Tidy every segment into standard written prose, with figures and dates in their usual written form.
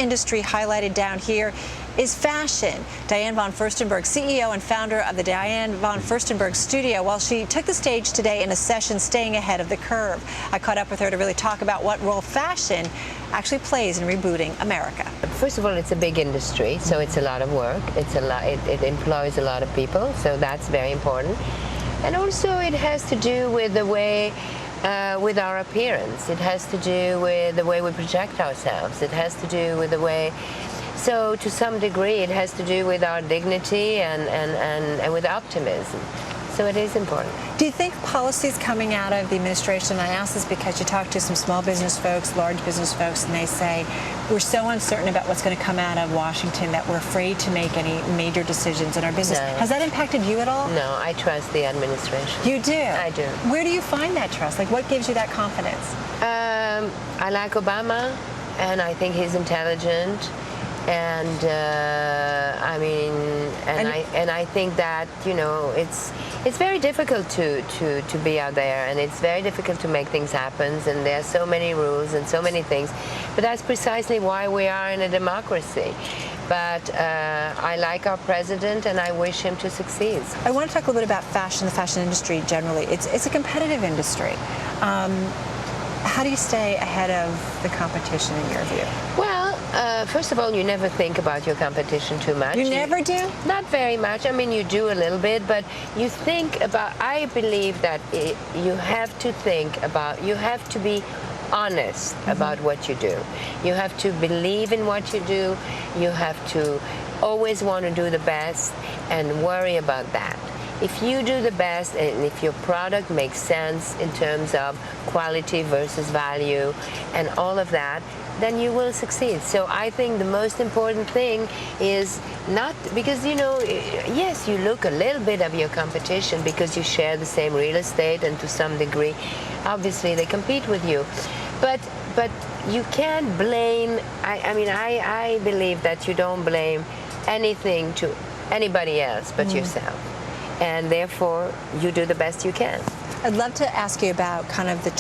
industry highlighted down here is fashion. Diane Von Furstenberg, CEO and founder of the Diane Von Furstenberg Studio, well, she took the stage today in a session staying ahead of the curve. I caught up with her to really talk about what role fashion actually plays in rebooting America. First of all, it's a big industry, so it's a lot of work. It employs a lot of people, so that's very important. And also it has to do with the way with our appearance. It has to do with the way we project ourselves. It has to do with the way, so to some degree it has to do with our dignity and with optimism. So it is important. Do you think policies coming out of the administration, I ask this because you talk to some small business folks, large business folks, and they say, we're so uncertain about what's going to come out of Washington that we're afraid to make any major decisions in our business. No. Has that impacted you at all? No, I trust the administration. You do? I do. Where do you find that trust? Like, what gives you that confidence? I like Obama, and I think he's intelligent. And I think that, you know, it's very difficult to be out there, and it's very difficult to make things happen, and there are so many rules and so many things, but that's precisely why we are in a democracy. But I like our president, and I wish him to succeed. I want to talk a little bit about fashion, the fashion industry generally. It's a competitive industry. How do you stay ahead of the competition in your view? Well, first of all, you never think about your competition too much. You never do? Not very much. I mean, you do a little bit, but you think about, I believe that you have to think about, you have to be honest about what you do. You have to believe in what you do. You have to always want to do the best and worry about that. If you do the best, and if your product makes sense in terms of quality versus value and all of that, then you will succeed. So I think the most important thing is not, because, you know, yes, you look a little bit of your competition because you share the same real estate, and to some degree, obviously, they compete with you. But you can't blame, I believe that you don't blame anything to anybody else but yourself. And therefore, you do the best you can. I'd love to ask you about kind of the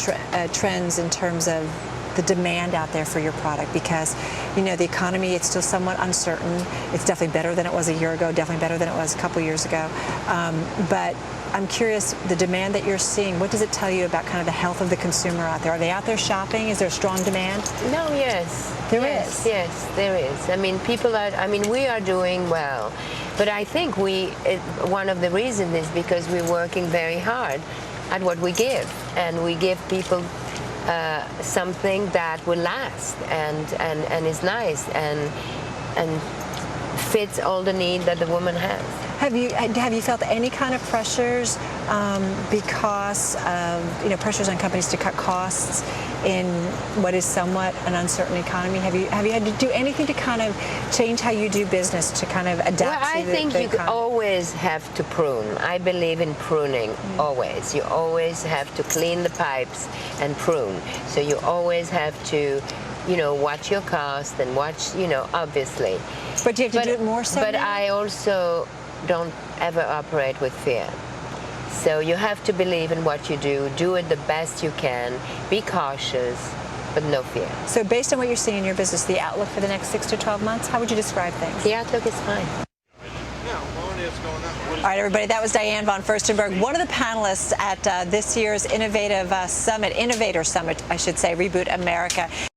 trends in terms of the demand out there for your product, because, you know, the economy, it's still somewhat uncertain. It's definitely better than it was a year ago, definitely better than it was a couple years ago. But I'm curious, the demand that you're seeing, what does it tell you about kind of the health of the consumer out there? Are they out there shopping? Is there a strong demand? No, yes. There is? Yes, there is. I mean, we are doing well. But I think one of the reasons is because we're working very hard at what we give. And we give people something that will last and is nice and fits all the need that the woman has. Have you felt any kind of pressures because of, you know, pressures on companies to cut costs in what is somewhat an uncertain economy? Have you had to do anything to kind of change how you do business, to kind of adapt to the economy? Well, I think you always have to prune. I believe in pruning, always. You always have to clean the pipes and prune. So you always have to, you know, watch your cost and watch, you know, obviously. But do you have to do it more so But now? I also don't ever operate with fear. So you have to believe in what you do it the best you can, be cautious, but no fear. So based on what you're seeing in your business, the outlook for the next 6 to 12 months, how would you describe things? The outlook is fine. All right, everybody, that was Diane Von Furstenberg, one of the panelists at this year's Innovator Summit, I should say, Reboot America.